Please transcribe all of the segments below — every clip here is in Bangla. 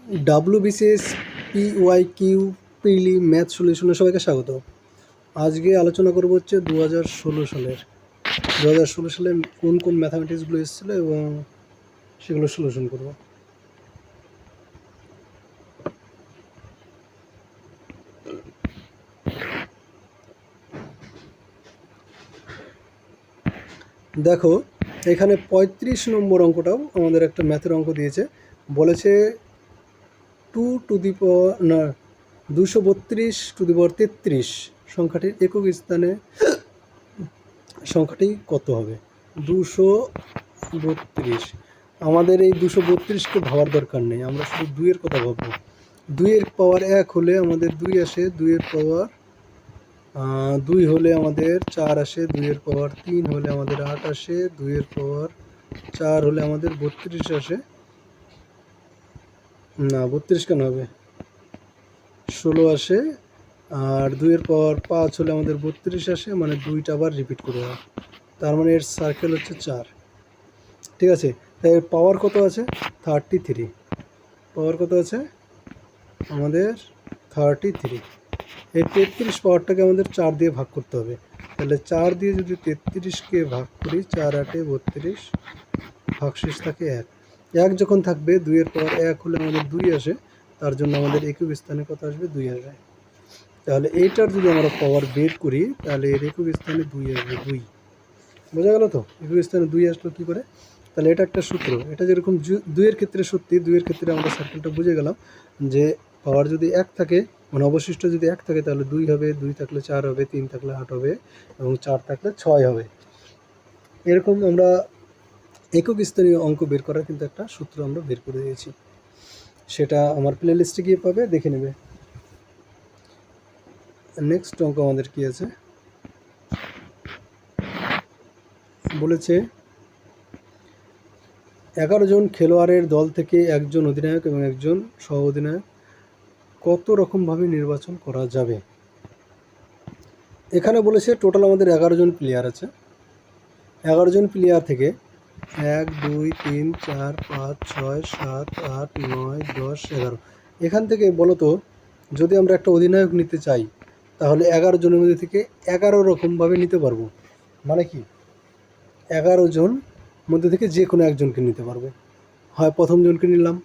WBCS PYQ প্রিলি ম্যাথ সলিউশনে সবাইকে স্বাগত। আজকে আলোচনা করব হচ্ছে 2016 সালের 2016 সালে কোন কোন ম্যাথামেটিক্সগুলো এসেছিলো এবং সেগুলো সলিউশন করব। দেখো এখানে 35 নম্বর অঙ্কটাও আমাদের একটা ম্যাথের অঙ্ক দিয়েছে, বলেছে 232 সংখ্যাটির একক স্থানে সংখ্যাটি কত হবে? 232। আমাদের এই 232কে ভাবার দরকার নেই, আমরা শুধু দুইয়ের কথা ভাববো। 2-এর পাওয়ার 1 হলে আমাদের 2 আসে, 2-এর পাওয়ার 2 হলে আমাদের 4 আসে, 2-এর পাওয়ার 3 হলে আমাদের 8 আসে, 2-এর পাওয়ার 4 হলে আমাদের 32 আসে। না 32 কেন হবে, 16 আসে। আর 2-এর পাওয়ার 5 হলে আমাদের 32 আসে, মানে 2টা আবার রিপিট করে হয়, তার মানে এর সার্কেল হচ্ছে 4। ঠিক আছে, তাই এর পাওয়ার কত আছে? 33। পাওয়ার কত আছে আমাদের? 33। এই 33 পাওয়ারটাকে আমাদের 4 দিয়ে ভাগ করতে হবে। তাহলে 4 দিয়ে যদি 33কে ভাগ করি, 4 8 32, ভাগশেষ থাকে 1। 1 যখন থাকবে, 2-এর পাওয়ার 1 হলে আমাদের 2 আসে, তার জন্য আমাদের একক স্থানে কত আসবে? 2 আসবে। তাহলে এইটার যদি আমরা পাওয়ার বের করি, তাহলে এর একক স্থানে 2 আসবে। 2 বোঝা গেল তো? একক স্থানে 2 আসলো কী করে? তাহলে এটা একটা সূত্র। এটা যেরকম 2-এর ক্ষেত্রে সত্যি, 2-এর ক্ষেত্রে আমরা সার্কেলটা বুঝে গেলাম যে পাওয়ার যদি 1 থাকে, মানে অবশিষ্ট যদি 1 থাকে, তাহলে 2 হবে, 2 থাকলে 4 হবে, 3 থাকলে 8 হবে এবং 4 থাকলে 6 হবে। এরকম আমরা একক স্থানীয় অঙ্ক বের করার কিন্তু একটা সূত্র আমরা বের করে দিয়েছি, সেটা আমার প্লে লিস্টে গিয়ে পাবে, দেখে নেবে। নেক্সট অঙ্ক আমাদের কি আছে, বলেছে 11 জন খেলোয়াড়ের দল থেকে একজন অধিনায়ক এবং একজন সহ অধিনায়ক কত রকমভাবে নির্বাচন করা যাবে? এখানে বলেছে টোটাল আমাদের 11 জন প্লেয়ার আছে। 11 জন প্লেয়ার থেকে 1 2 3 4 5 6 7 8 9 10 11, এখান থেকে বলো তো, যদি আমরা একটা অধিনায়ক নিতে চাই, তাহলে 11 জনের মধ্যে থেকে 11 রকমভাবে নিতে পারবো। মানে কি, 11 জন মধ্যে থেকে যে কোনো একজনকে নিতে পারবো। হয় প্রথম জনকে নিলাম,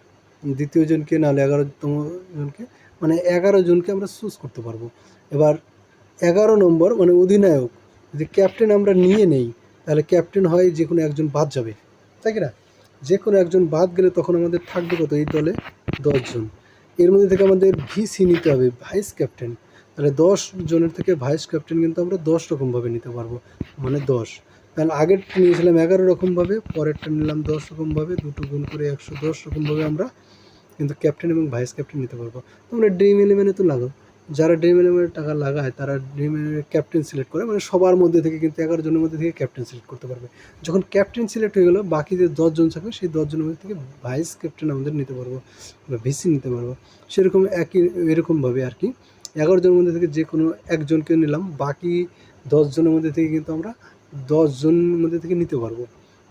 দ্বিতীয় জনকে, নাহলে 11তম জনকে, মানে 11 জনকে আমরা চুজ করতে পারবো। এবার 11 নম্বর মানে অধিনায়ক, যদি ক্যাপ্টেন আমরা নিয়ে নেই, তাহলে ক্যাপ্টেন হয় যে কোনো একজন বাদ যাবে, তাই কি না? যে কোনো একজন বাদ গেলে তখন আমাদের থাকবে কত? এই দলে 10 জন। এর মধ্যে থেকে আমাদের ভিসি নিতে হবে, ভাইস ক্যাপ্টেন। তাহলে 10 জনের থেকে ভাইস ক্যাপ্টেন কিন্তু আমরা 10 রকমভাবে নিতে পারবো, মানে 10। তাহলে আগেরটা নিয়েছিলাম 11 রকমভাবে, পরেরটা নিলাম 10 রকমভাবে, 2 গুণ করে 110 রকমভাবে আমরা কিন্তু ক্যাপ্টেন এবং ভাইস ক্যাপ্টেন নিতে পারবো। তোমরা ড্রিম ইলেভেনে তো লাগাও, যারা ড্রিম ইলেভেনে টাকা লাগায় তারা ড্রিম ইলেভেনের ক্যাপ্টেন সিলেক্ট করে, মানে সবার মধ্যে থেকে কিন্তু 11 জনের মধ্যে থেকে ক্যাপ্টেন সিলেক্ট করতে পারবে। যখন ক্যাপ্টেন সিলেক্ট হয়ে গেলো, বাকি যে 10 জন থাকবে, সেই 10 জনের মধ্যে থেকে ভাইস ক্যাপ্টেন আমাদের নিতে পারবো বা ভিসি নিতে পারবো। সেরকম এরকমভাবে আর কি 11 জনের মধ্যে থেকে যে কোনো একজনকে নিলাম, বাকি 10 জনের মধ্যে থেকে কিন্তু আমরা 10 জনের মধ্যে থেকে নিতে পারবো।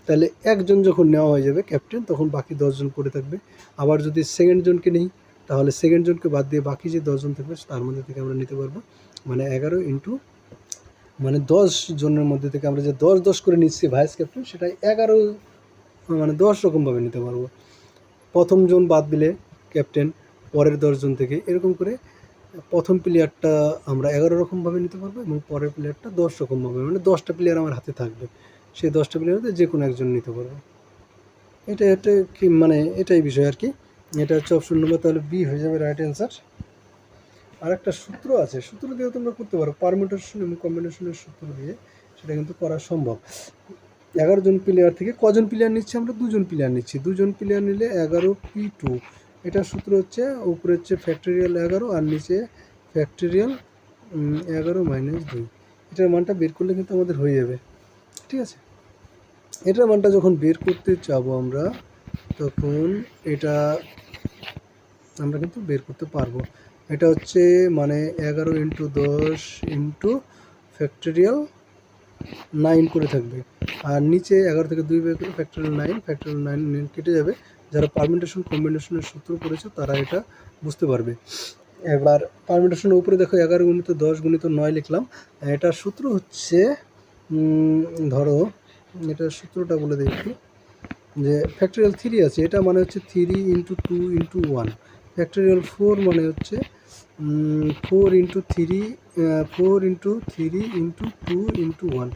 তাহলে একজন যখন নেওয়া হয়ে যাবে ক্যাপ্টেন, তখন বাকি 10 জন পড়ে থাকবে। আবার যদি সেকেন্ড জনকে নিই, তাহলে সেকেন্ড জনকে বাদ দিয়ে বাকি যে 10 জন থাকবে, তার মধ্যে থেকে আমরা নিতে পারবো। মানে 11 ইন্টু, মানে 10 জনের মধ্যে থেকে আমরা যে 10 করে নিচ্ছি ভাইস ক্যাপ্টেন, সেটা 11 মানে 10 রকমভাবে নিতে পারবো। প্রথম জন বাদ দিলে ক্যাপ্টেন, পরের 10 জন থেকে, এরকম করে প্রথম প্লেয়ারটা আমরা 11 রকমভাবে নিতে পারবো এবং পরের প্লেয়ারটা 10 রকমভাবে, মানে 10টা প্লেয়ার আমার হাতে থাকবে, সেই 10টা প্লেয়ারতে যে কোনো একজন নিতে পারবো। এটা কি, মানে এটাই বিষয় আর কি। এটা হচ্ছে অপশন নম্বর, তাহলে বি হয়ে যাবে রাইট অ্যান্সার। আর একটা সূত্র আছে, সূত্র দিয়েও তোমরা করতে পারো, পারমিউটেশন এবং কম্বিনেশনের সূত্র দিয়ে সেটা কিন্তু করা সম্ভব। 11 জন প্লেয়ার থেকে কজন প্লেয়ার নিচ্ছি আমরা? 2 জন প্লেয়ার নিচ্ছি। 2 জন প্লেয়ার নিলে 11p2, এটার সূত্র হচ্ছে উপরে হচ্ছে ফ্যাক্টরিয়াল 11 আর নিচে ফ্যাক্টরিয়াল 11 - 2। এটার মানটা বের করলে কিন্তু আমাদের হয়ে যাবে, ঠিক আছে? এটার মানটা যখন বের করতে যাবো আমরা, তখন এটা আমরা কিন্তু বের করতে পারবো। এটা হচ্ছে মানে 11 ইন্টু 10 ইন্টু ফ্যাক্টরিয়াল 9 করে থাকবে, আর নিচে 11 থেকে 2 বের করে ফ্যাক্টরিয়াল 9 কেটে যাবে, যারা পারমিউটেশন কম্বিনেশনের সূত্র পড়েছে তারা এটা বুঝতে পারবে। এবার পারমিউটেশনের উপরে দেখো 11 গুণিত 10 গুণিত 9 লিখলাম। এটার সূত্র হচ্ছে ধরো এটার সূত্রটা বলে দিই একটু, যে ফ্যাক্টরিয়াল 3 আছে, এটা মানে হচ্ছে 3 ইন্টু 2 ইন্টু 1। ফ্যাক্টরিয়াল 4 মানে হচ্ছে 4 ইন্টু 3 4 ইন্টু 3 ইন্টু 2 ইন্টু 1,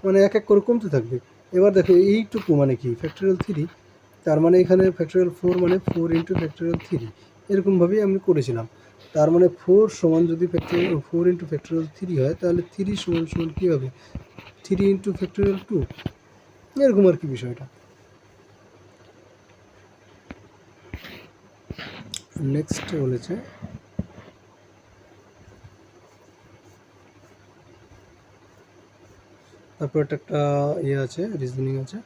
মানে এক এক করে কমতে থাকবে। এবার দেখো এইটুকু মানে কি ফ্যাক্টরিয়াল 3, তার মানে এখানে ফ্যাক্টরিয়াল 4 মানে 4 ইন্টু ফ্যাক্টরিয়াল 3, এরকমভাবেই আমি করেছিলাম। তার মানে 4 সমান যদি 4 ইন্টু ফ্যাক্টরিয়াল 3 হয়, তাহলে 3 সমান সমান কী হবে 3 ইন্টু ফ্যাক্টরিয়াল 2, এরকম আর কি বিষয়টা। নেক্সট বলেছে তারপর একটা ইয়ে আছে, রিজনিং আছে।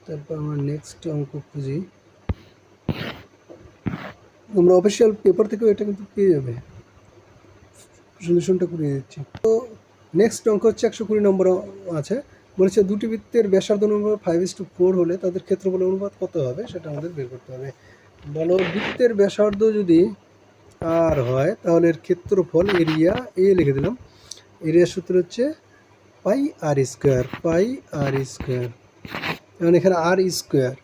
তারপর আমরা নেক্সট অঙ্ক খুঁজি। তোমরা অফিসিয়াল পেপার থেকেও এটা কিন্তু পেয়ে যাবে, সলিউশনটা করিয়ে দিচ্ছি। তো নেক্সট অঙ্ক হচ্ছে 120 নম্বর আছে। বলেছে দুটি বৃত্তের ব্যাসার্ধ অনুপাত 5:4 হলে তাদের ক্ষেত্রফলের অনুপাত কত হবে, সেটা আমাদের বের করতে হবে। বলো বৃত্তের ব্যাসার্ধ যদি আর হয় তাহলে এর ক্ষেত্রফল এরিয়া এ লিখে দিলাম। এরিয়ার সূত্র হচ্ছে পাই আর স্কোয়ার, পাই আর স্কোয়ার। এবং এখানে আর স্কোয়ার,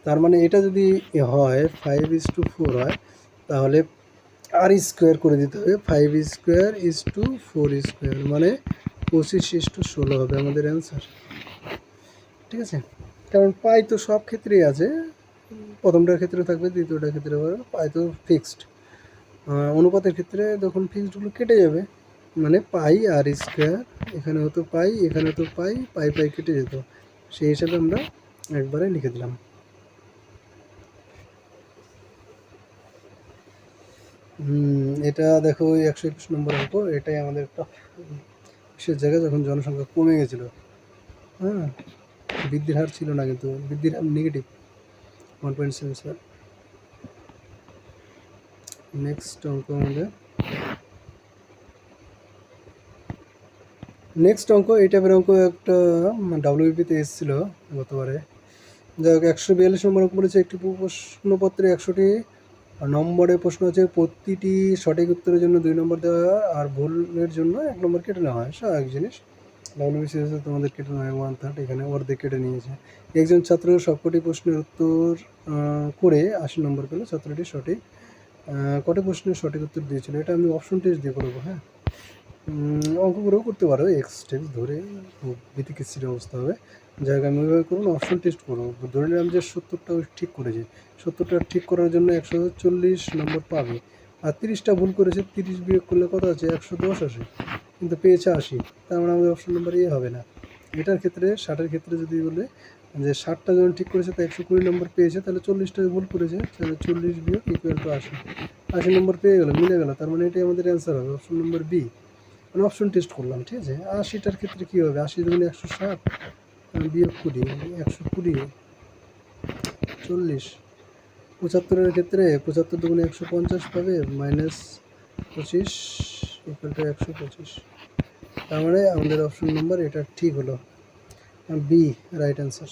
তার মানে এটা যদি হয় 5:4 হয়, তাহলে আর স্কোয়ার করে দিতে হবে। 5 স্কোয়ার ইজ টু 4 স্কোয়ার, মানে 25:16 হবে আমাদের অ্যান্সার। ঠিক আছে, কারণ পাই তো সব ক্ষেত্রেই আছে, প্রথমটার ক্ষেত্রে থাকবে, দ্বিতীয়টার ক্ষেত্রে হবে, পাই তো ফিক্সড। অনুপাতের ক্ষেত্রে যখন ফিক্সডগুলো কেটে যাবে, মানে পাই আর স্কোয়ার, এখানে হতো পাই, এখানে হতো পাই, পাই পাই কেটে যেত, সেই হিসাবে আমরা একবারে লিখে দিলাম। এটা দেখো 121 নম্বর অঙ্ক, এটাই আমাদের একটা বিশেষ জায়গা যখন জনসংখ্যা কমে গেছিল। হ্যাঁ, বৃদ্ধির হার ছিল না, কিন্তু বৃদ্ধির হার নেগেটিভ 1.77। নেক্সট অঙ্ক আমাদের এই টাইপের অঙ্ক একটা ডাব্লিউবিপিতে এসেছিল গতবারে। যাই হোক 142 নম্বর অঙ্ক বলেছে একটি প্রশ্নপত্রে 100টি নম্বরে প্রশ্ন আছে, প্রতিটি সঠিক উত্তরের জন্য 2 নম্বর দেওয়া হয় আর ভুলের জন্য 1 নম্বর কেটে নেওয়া হয়। স্বাভাবিক জিনিস, ডাব্লিউবিসিএসে তোমাদের কেটে নেওয়া হয় 1/3, এখানে অর্ধেক কেটে নিয়েছে। একজন ছাত্র সবকটি প্রশ্নের উত্তর করে 80 নম্বর পেল, ছাত্রটি সঠিক কটি প্রশ্নের সঠিক উত্তর দিয়েছিল। এটা আমি অপশন টেস্ট দিয়ে করবো। হ্যাঁ, অঙ্কগুলোও করতে পারো, এক্স টেক্স ধরে বিতিকিচ্ছির অবস্থা হবে। যাই হোক আমি ওইভাবে করবো না, অপশন টেস্ট করবো। ধরে নিলাম যে 70টা ঠিক করেছে, 70টা ঠিক করার জন্য 140 নম্বর পাবে, আর 30টা ভুল করেছে, 30 বিয়োগ করলে কত আছে 110 আসে, কিন্তু পেয়েছে 80, তার মানে আমাদের অপশন নাম্বার ইয়ে হবে না। এটার ক্ষেত্রে 60-এর ক্ষেত্রে যদি বলে যে 60টা যখন ঠিক করেছে তো 120 নম্বর পেয়েছে, তাহলে 40টা ভুল করেছে, তাহলে 40 বিয়োগ ইকুয়াল টু 80, 80 নম্বর পেয়ে গেলো, মিলে গেলো, তার মানে এটাই আমাদের অ্যান্সার হবে, অপশন নম্বর বি। মানে অপশন টেস্ট করলাম। ঠিক আছে, 80টার ক্ষেত্রে কী হবে, 80 দুগুণে 160 বিয়োগ 20, 120, 40। 75-এর ক্ষেত্রে 75 দুগুণে 150 পাবে, মাইনাস 25 ইকুয়াল টু 125, তার মানে আমাদের অপশন নম্বর এটা ঠিক হলো, বি রাইট অ্যান্সার।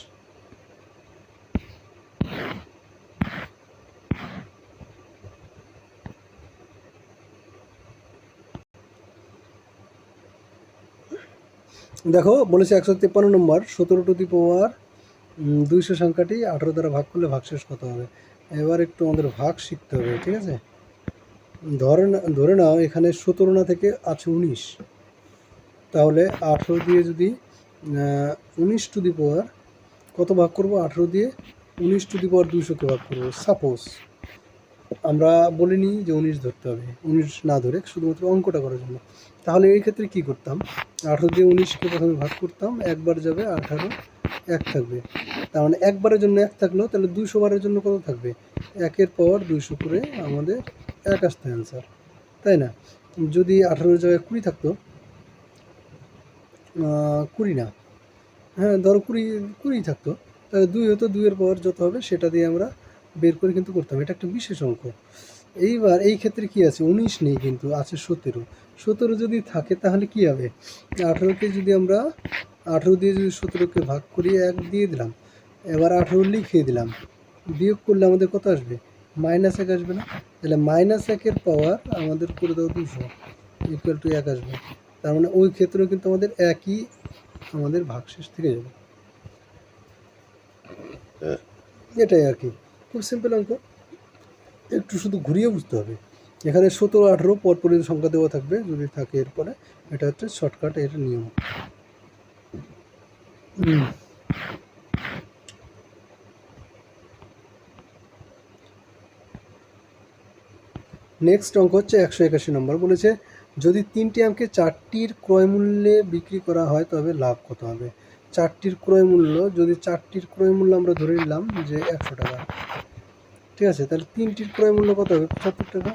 দেখো বলেছে 153 নম্বর, 17 টু দি পাওয়ার 200 সংখ্যাটি 18 দ্বারা ভাগ করলে ভাগশেষ কত হবে। এবার একটু আমাদের ভাগ শিখতে হবে। ঠিক আছে, ধরে নাও এখানে 17 না থেকে আছে 19, তাহলে 18 দিয়ে যদি 19 টু দি পাওয়ার কত ভাগ করবো, 18 দিয়ে 19 টু দি পাওয়ার 200কে ভাগ করবো। সাপোজ আমরা বলিনি যে 19 ধরতে হবে, 19 না ধরে শুধুমাত্র অঙ্কটা করার জন্য, তাহলে এই ক্ষেত্রে কী করতাম, 18 দিয়ে 19কে প্রথমে ভাগ করতাম, একবার যাবে 18, 1 থাকবে, তার মানে একবারের জন্য 1 থাকলো, তাহলে 200 বারের জন্য কত থাকবে, 1-এর পাওয়ার 200 করে আমাদের 1 আসতো অ্যান্সার, তাই না। যদি 18-এর জায়গায় 20 থাকতো, 20 না, হ্যাঁ ধরো 20 থাকতো, তাহলে 2 হতো, 2-এর পাওয়ার যত হবে সেটা দিয়ে আমরা বের করে কিন্তু করতাম। এটা একটা বিশেষ অঙ্ক, এইবার এই ক্ষেত্রে কি আছে, 19 নেই কিন্তু আছে 17। 17 যদি থাকে তাহলে কি হবে, 18কে যদি আমরা 18 দিয়ে যদি 17কে ভাগ করি 1 দিয়ে দিলাম, এবার 18 লিখিয়ে দিলাম, বিয়োগ করলে আমাদের কত আসবে, -1 আসবে না? তাহলে -1-এর পাওয়ার আমাদের করে দাও 200 ইকুয়াল টু 1 আসবে। তার মানে ওই ক্ষেত্রেও কিন্তু আমাদের একই আমাদের ভাগশেষ থেকে যাবে। এটাই আর কি, খুব সিম্পল অঙ্ক, একটু শুধু ঘুরিয়ে বুঝতে হবে। এখানে 17 18 পরপরই সংখ্যা দেওয়া থাকবে, যদি থাকে এরপরে, এটা হচ্ছে শর্টকাট এর নিয়ম। নেক্সট অঙ্ক হচ্ছে 181 নম্বর, বলেছে যদি 3টি আমকে 4টির ক্রয় মূল্যে বিক্রি করা হয় তবে লাভ কত হবে। 4টির ক্রয় মূল্য, যদি 4টির ক্রয় মূল্য আমরা ধরে নিলাম যে 100 টাকা, ঠিক আছে, তাহলে 3টির ক্রয় মূল্য কত হবে, 75 টাকা।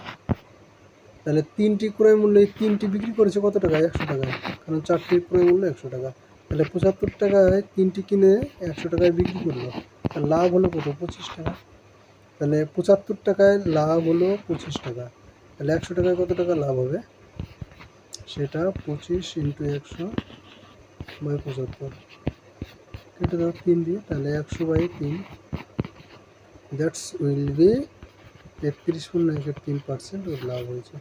তাহলে 3টি ক্রয় মূল্য, এই 3টি বিক্রি করেছে কত টাকায়, 100 টাকায়, কারণ 4টির ক্রয় মূল্য 100 টাকা। তাহলে 75 টাকায় 3টি কিনে 100 টাকায় বিক্রি করলো, তার লাভ হলো কত, 25 টাকা। তাহলে 75 টাকায় লাভ হলো 25 টাকা। তাহলে 100 টাকায় কত টাকা লাভ হবে, সেটা 25 × 100/75 কেটে দাও 3 দিয়ে, তাহলে 100/3, দ্যাটস উইল বি 33.3% ওর লাভ হয়েছে।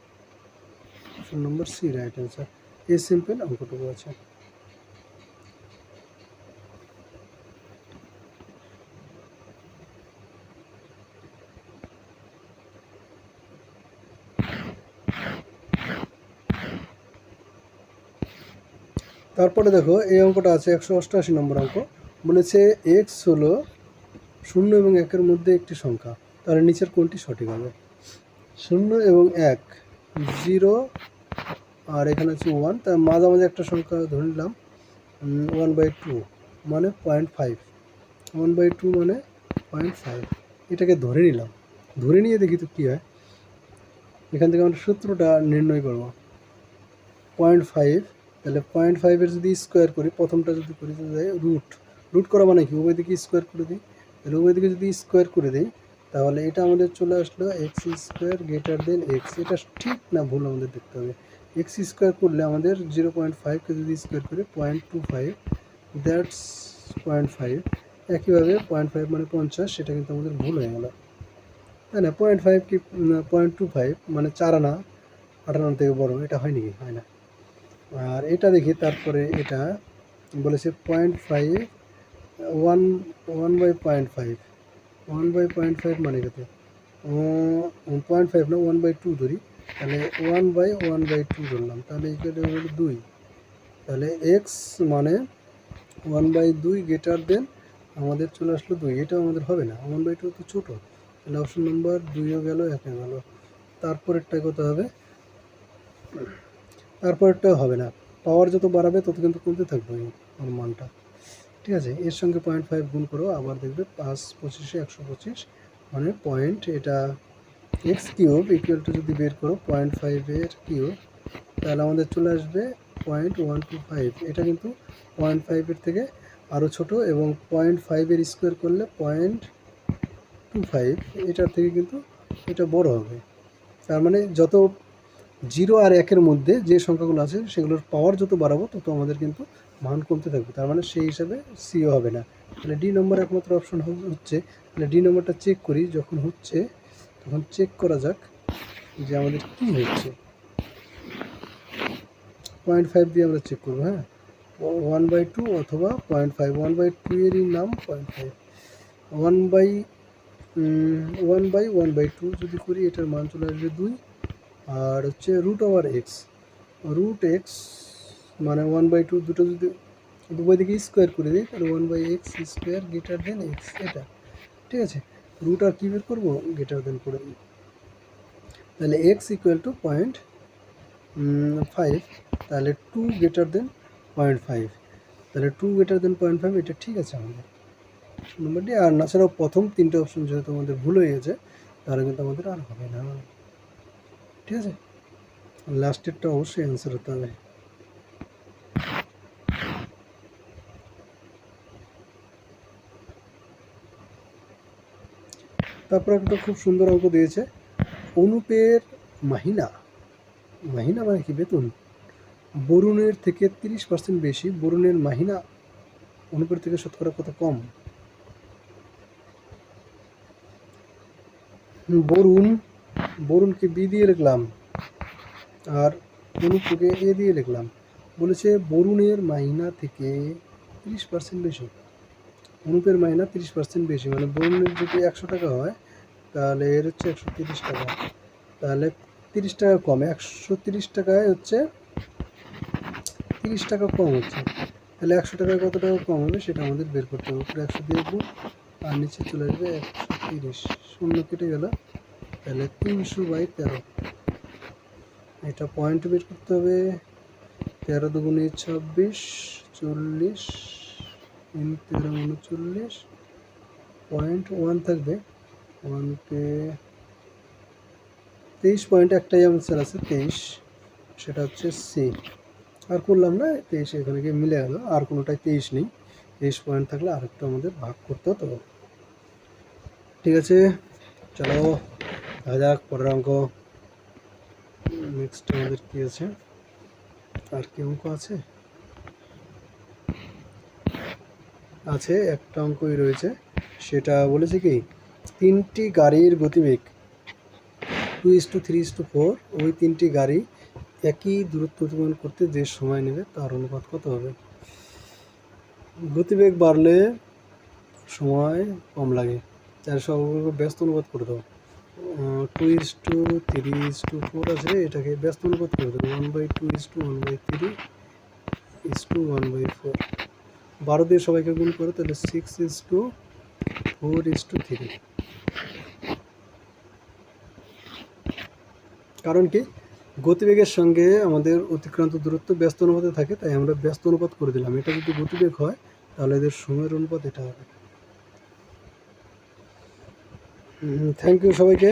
Option number C right answer. এই সিম্পল অঙ্কটুকু আছে। তারপরে দেখো এই অঙ্কটা আছে 188 নম্বর অঙ্ক, বলেছে এক্স হলো 0 এবং 1-এর মধ্যে একটি সংখ্যা, তাহলে নিচের কোনটি সঠিক হবে। 0 এবং 1, 0 আর এখানে হচ্ছে 1, তার মাঝামাঝি একটা সংখ্যা ধরে নিলাম 1/2 মানে 0.5, 1/2 মানে 0.5, এটাকে ধরে নিলাম। ধরে নিয়ে দেখি তো কী হয়। এখান থেকে আমরা সূত্রটা নির্ণয় করব, 0.5, তাহলে 0.5-এর যদি স্কোয়ার করি, প্রথমটা যদি করি যায় রুট করা মানে কি, উভয় দিকে স্কোয়ার করে দিই। তাহলে উভয় দিকে যদি স্কোয়ার করে দিই তাহলে এটা আমাদের চলে আসলো x² x। এটা ঠিক না ভুল আমাদের দেখতে হবে। x² করলে আমাদের 0.5কে যদি স্কোয়ার করে 0.25, দ্যাটস 0.5। একইভাবে 0.5 মানে 50, সেটা কিন্তু আমাদের ভুল হয়ে গেল, তাই না। 0.5 কি 0.25 মানে 4 আনা, 8 আনা থেকে বড়, এটা হয় নাকি, হয় না। আর এটা দেখি, তারপরে এটা বলেছে 0.5, 1/0.5, 1/0.5 মানে কত, 0.5 না 1/2 ধরি, তাহলে 1/1/2 ধরলাম, তাহলে এখানে হলো 2। তাহলে এক্স মানে 1/2 গ্রেটার দেন আমাদের চলে আসলো 2, এটাও আমাদের হবে না, 1/2 তো ছোটো। তাহলে অপশন নম্বর 2ও গেল, 1 গেল। তারপরেরটা কত হবে, তারপরেরটাও হবে না, পাওয়ার যত বাড়াবে তত কিন্তু কমতে থাকবে ওর মানটা, ঠিক আছে। এর সঙ্গে 0.5 গুণ করো, আবার দেখবে 5×25 125 মানে পয়েন্ট, এটা x³ ইকুয়াল টু যদি বের করো 0.5-এর কিউব, তাহলে আমাদের চলে আসবে 0.125। এটা কিন্তু 0.5-এর থেকে আরও ছোট, এবং 0.5-এর স্কোয়ার করলে 0.25, এটার থেকে কিন্তু এটা বড় হবে। তার মানে যত 0 আর 1-এর মধ্যে যে সংখ্যাগুলো আছে সেগুলোর পাওয়ার যত বাড়াবো তত আমাদের কিন্তু মান কমতে থাকবে, তার মানে সেই হিসাবে সিও হবে না। তাহলে ডি নম্বর একমাত্র অপশন হচ্ছে। তাহলে ডি নম্বরটা চেক করি, যখন হচ্ছে তখন চেক করা যাক যে আমাদের কী হচ্ছে। 0.5 দিয়ে আমরা চেক করবো, হ্যাঁ, 1/2 অথবা 0.5, 1/2-এরই নাম 0.5, 1/1/2 যদি করি এটার মান চলে আসবে 2। আর হচ্ছে √x, √x মানে 1/2, দুটো যদি উভয় দিকে স্কোয়ার করে দিই তাহলে 1/x² গ্রেটার দেন x, এটা ঠিক আছে। রুট আর কী বের করবো, গ্রেটার দেন করে দিই, তাহলে x ইকুয়াল টু 0.5, তাহলে 2 গ্রেটার দেন 0.5, তাহলে 2 গ্রেটার দেন 0.5, এটা ঠিক আছে আমাদের নম্বরটি। আর তাছাড়াও প্রথম 3টে অপশন যেহেতু আমাদের ভুল হয়ে গেছে, তাহলে কিন্তু আমাদের আর হবে না, ঠিক আছে। লাস্টেরটা অবশ্যই অ্যান্সার হতে হবে। তারপর একটা খুব সুন্দর অঙ্ক দিয়েছে, অনুপের মাহিনা মাহিনা মানে কি বেতন বরুণের থেকে 30% বেশি, বরুণের মাহিনা অনুপের থেকে শতকরা কত কম? বরুণকে বি দিয়ে লিখলাম আর অনুপকে এ দিয়ে লিখলাম। বলেছে বরুণের মাহিনা থেকে 30% বেশি, অনুপের মাইনা 30% বেশি, মানে বরুণের যদি 100 টাকা হয় তাহলে এর হচ্ছে 130 টাকা, তাহলে 30 টাকা কম, 130 টাকায় হচ্ছে 30 টাকা কম হচ্ছে, তাহলে 100 টাকায় কত টাকা কম হবে সেটা আমাদের বের করতে হবে। উপরে 100 দিয়ে গুণ আর নিচে চলে আসবে 130, শূন্য কেটে গেল, তাহলে 300/13। এটা পয়েন্ট বের করতে হবে। 13 দুগুণে 26, 40, 3 13 39, পয়েন্ট 1 থাকবে, 1কে 23 পয়েন্ট, একটাই আনসার আছে 23, সেটা হচ্ছে সি। আর করলাম না, 23 এখানে গিয়ে মিলে গেল, আর কোনোটাই 23 নেই। 23 পয়েন্ট থাকলে আরেকটু আমাদের ভাগ করতে হতো। ঠিক আছে, চলো দেখা যাক পরের অঙ্ক। নেক্সট আমাদের কি আছে, আর কি অঙ্ক আছে? আছে একটা অঙ্কই রয়েছে, সেটা বলেছে কি 3টি গাড়ির গতিবেগ 2:3:4, ওই 3টি গাড়ি একই দূরত্ব অতিক্রম করতে যে সময় নেবে তার অনুপাত কত হবে? গতিবেগ বাড়লে সময় কম লাগে, তার সব ব্যস্ত অনুপাত করে দাও। 2:3:4 আছে, এটাকে ব্যস্ত অনুপাত করে দেবো 1/2:1/3:1/4। 12 দিয়ে সবাইকে গুণ করে, তাহলে 6:4:3। কারণ কি গতিবেগের সঙ্গে আমাদের অতিক্রান্ত দূরত্ব ব্যস্ত অনুপাতে থাকে, তাই আমরা ব্যস্ত অনুপাত করে দিলাম। এটা যদি গতিবেগ হয় তাহলে এদের সময়ের অনুপাত এটা হবে। থ্যাংক ইউ সবাইকে।